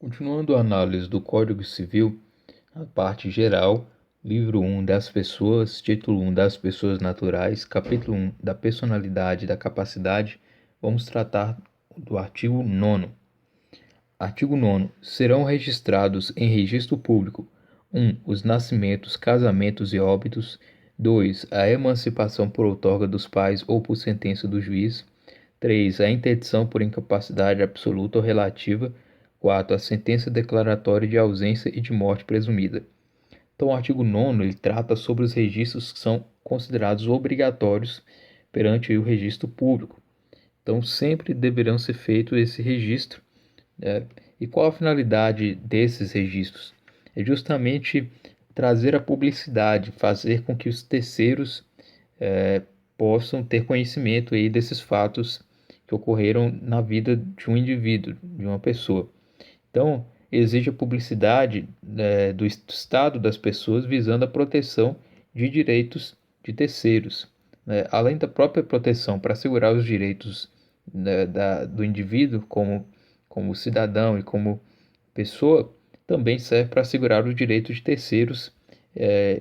Continuando a análise do Código Civil, a parte geral, livro 1 das pessoas, título 1 das pessoas naturais, capítulo 1 da personalidade e da capacidade, vamos tratar do artigo 9º. Artigo 9º. Serão registrados em registro público: 1. Os nascimentos, casamentos e óbitos. 2. A emancipação por outorga dos pais ou por sentença do juiz. 3. A interdição por incapacidade absoluta ou relativa. 4. A sentença declaratória de ausência e de morte presumida. Então, o artigo 9º ele trata sobre os registros que são considerados obrigatórios perante o registro público. Então, sempre deverão ser feito esse registro. E qual a finalidade desses registros? É justamente trazer a publicidade, fazer com que os terceiros possam ter conhecimento aí desses fatos que ocorreram na vida de um indivíduo, de uma pessoa. Então, exige a publicidade do estado das pessoas visando a proteção de direitos de terceiros, além da própria proteção para assegurar os direitos do indivíduo como cidadão e como pessoa, também serve para assegurar os direitos de terceiros,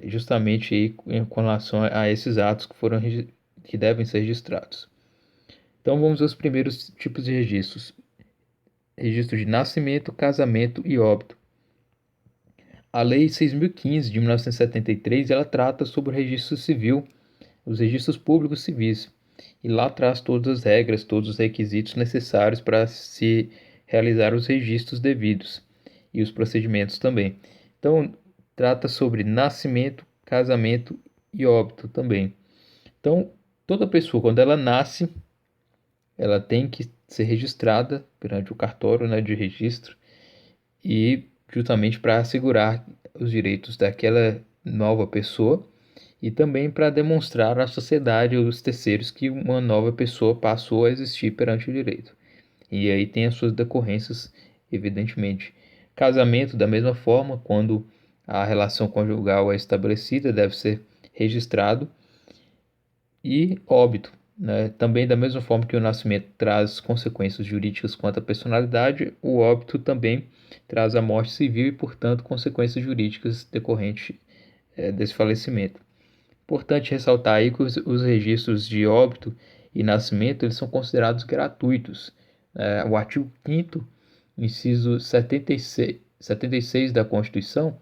justamente aí, com relação a esses atos que devem ser registrados. Então vamos aos primeiros tipos de registros: registro de nascimento, casamento e óbito. A Lei 6.015 de 1973 ela trata sobre o registro civil, os registros públicos civis, e lá traz todas as regras, todos os requisitos necessários para se realizar os registros devidos e os procedimentos também. Então, trata sobre nascimento, casamento e óbito também. Então, toda pessoa, quando ela nasce, ela tem que ser registrada perante o cartório, de registro, e justamente para assegurar os direitos daquela nova pessoa e também para demonstrar à sociedade e aos terceiros que uma nova pessoa passou a existir perante o direito. E aí tem as suas decorrências, evidentemente. Casamento, da mesma forma, quando a relação conjugal é estabelecida, deve ser registrado. E óbito, também da mesma forma que o nascimento traz consequências jurídicas quanto à personalidade, o óbito também traz a morte civil e, portanto, consequências jurídicas decorrentes desse falecimento. Importante ressaltar aí que os registros de óbito e nascimento eles são considerados gratuitos. O artigo 5º, inciso 76 da Constituição,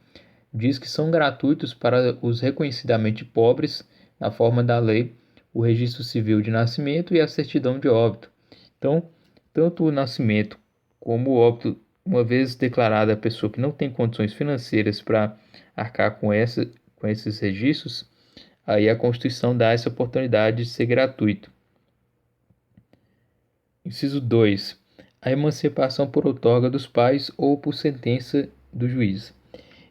diz que são gratuitos para os reconhecidamente pobres, na forma da lei, o registro civil de nascimento e a certidão de óbito. Então, tanto o nascimento como o óbito, uma vez declarada a pessoa que não tem condições financeiras para arcar com esses registros, aí a Constituição dá essa oportunidade de ser gratuito. Inciso 2. A emancipação por outorga dos pais ou por sentença do juiz.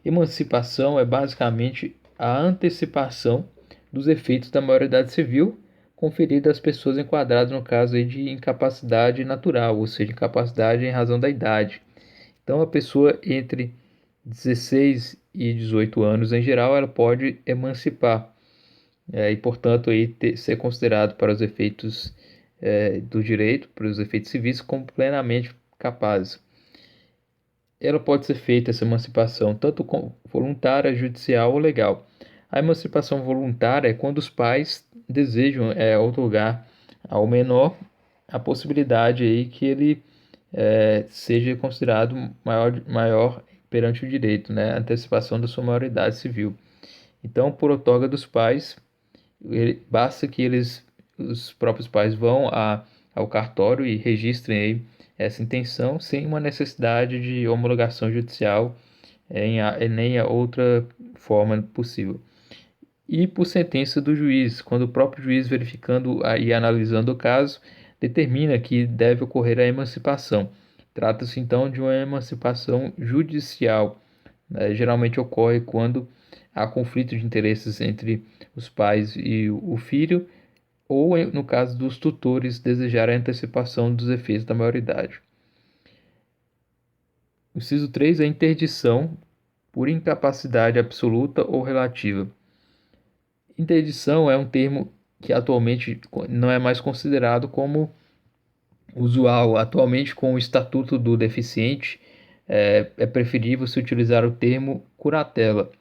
Emancipação é basicamente a antecipação dos efeitos da maioridade civil conferida às pessoas enquadradas no caso aí de incapacidade natural, ou seja, incapacidade em razão da idade. Então, a pessoa entre 16 e 18 anos, em geral, ela pode emancipar e, portanto, aí ser considerado para os efeitos do direito, para os efeitos civis, como plenamente capaz. Ela pode ser feita, essa emancipação, tanto voluntária, judicial ou legal. A emancipação voluntária é quando os pais desejam outorgar ao menor a possibilidade aí que ele seja considerado maior perante o direito, a antecipação da sua maioridade civil. Então, por outorga dos pais, basta que os próprios pais vão ao cartório e registrem aí essa intenção sem uma necessidade de homologação judicial nem a outra forma possível. E por sentença do juiz, quando o próprio juiz, verificando e analisando o caso, determina que deve ocorrer a emancipação. Trata-se então de uma emancipação judicial. Geralmente ocorre quando há conflito de interesses entre os pais e o filho, ou no caso dos tutores desejarem a antecipação dos efeitos da maioridade. Inciso 3 é a interdição por incapacidade absoluta ou relativa. Interdição é um termo que atualmente não é mais considerado como usual. Atualmente, com o Estatuto do Deficiente, é preferível se utilizar o termo curatela.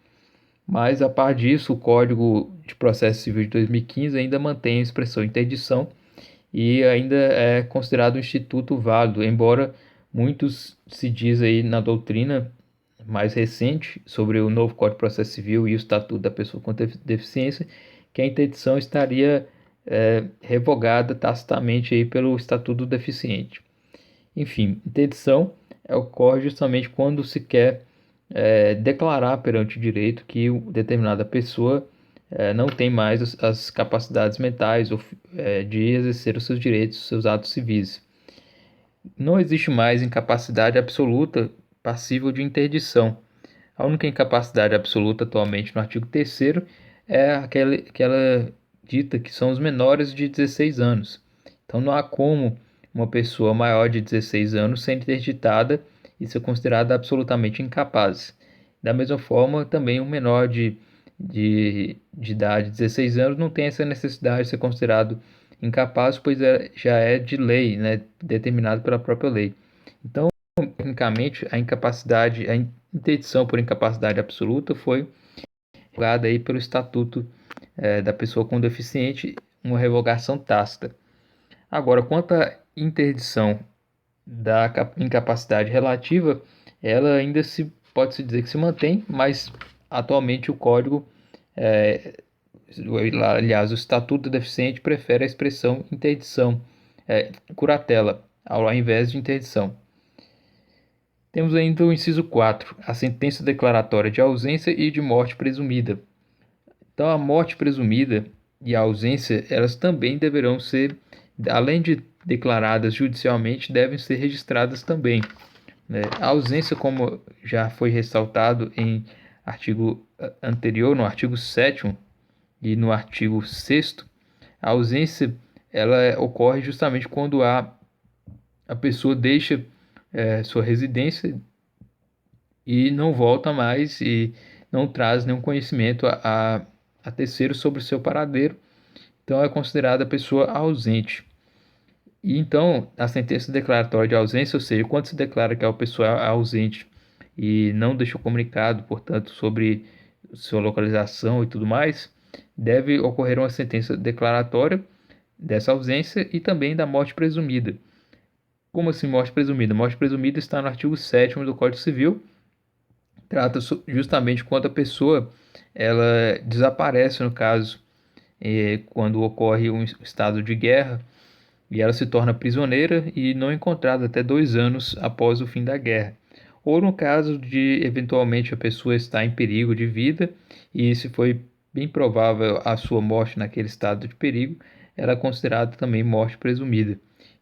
Mas, a par disso, o Código de Processo Civil de 2015 ainda mantém a expressão interdição e ainda é considerado um instituto válido, embora muitos se diz aí na doutrina mais recente sobre o novo Código de Processo Civil e o Estatuto da Pessoa com Deficiência, que a interdição estaria revogada tacitamente aí pelo Estatuto do Deficiente. Enfim, interdição ocorre justamente quando se quer declarar perante o direito que determinada pessoa não tem mais as capacidades mentais de exercer os seus direitos, os seus atos civis. Não existe mais incapacidade absoluta passível de interdição. A única incapacidade absoluta atualmente no artigo 3º é aquela dita que são os menores de 16 anos. Então não há como uma pessoa maior de 16 anos ser interditada e ser considerada absolutamente incapaz. Da mesma forma, também um menor de idade de 16 anos não tem essa necessidade de ser considerado incapaz, pois já é de lei, né, determinado pela própria lei. Então, tecnicamente, a interdição por incapacidade absoluta foi revogada aí pelo Estatuto da Pessoa com Deficiente, uma revogação tácita. Agora, quanto à interdição da incapacidade relativa, ela ainda pode-se dizer que se mantém, mas atualmente o Código, aliás, o Estatuto do Deficiente prefere a expressão interdição, curatela, ao invés de interdição. Temos ainda o inciso 4, a sentença declaratória de ausência e de morte presumida. Então, a morte presumida e a ausência, elas também deverão ser, além de declaradas judicialmente, devem ser registradas também, né? A ausência, como já foi ressaltado em artigo anterior, no artigo 7º e no artigo 6º, a ausência ela ocorre justamente quando a pessoa deixa sua residência e não volta mais e não traz nenhum conhecimento a terceiro sobre o seu paradeiro. Então é considerada a pessoa ausente. E então a sentença declaratória de ausência, ou seja, quando se declara que a pessoa é ausente e não deixou comunicado, portanto, sobre sua localização e tudo mais, deve ocorrer uma sentença declaratória dessa ausência e também da morte presumida. Como assim morte presumida? Morte presumida está no artigo 7º do Código Civil. Trata justamente quando a pessoa ela desaparece, no caso, quando ocorre um estado de guerra e ela se torna prisioneira e não encontrada até 2 anos após o fim da guerra. Ou no caso de, eventualmente, a pessoa estar em perigo de vida e se foi bem provável a sua morte naquele estado de perigo, ela é considerada também morte presumida.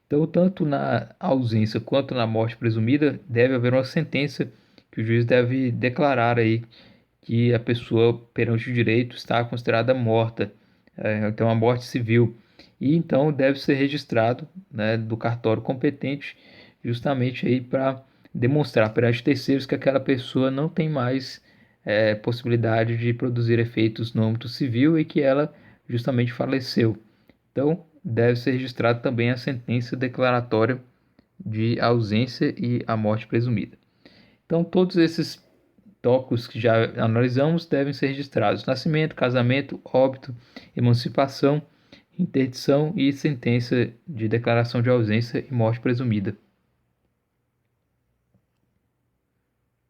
Então, tanto na ausência quanto na morte presumida, deve haver uma sentença que o juiz deve declarar aí que a pessoa perante o direito está considerada morta, então a morte civil. E então deve ser registrado, né, do cartório competente, justamente aí para demonstrar perante terceiros que aquela pessoa não tem mais possibilidade de produzir efeitos no âmbito civil e que ela justamente faleceu. Então deve ser registrado também a sentença declaratória de ausência e a morte presumida. Então todos esses tópicos que já analisamos devem ser registrados: nascimento, casamento, óbito, emancipação, interdição e sentença de declaração de ausência e morte presumida.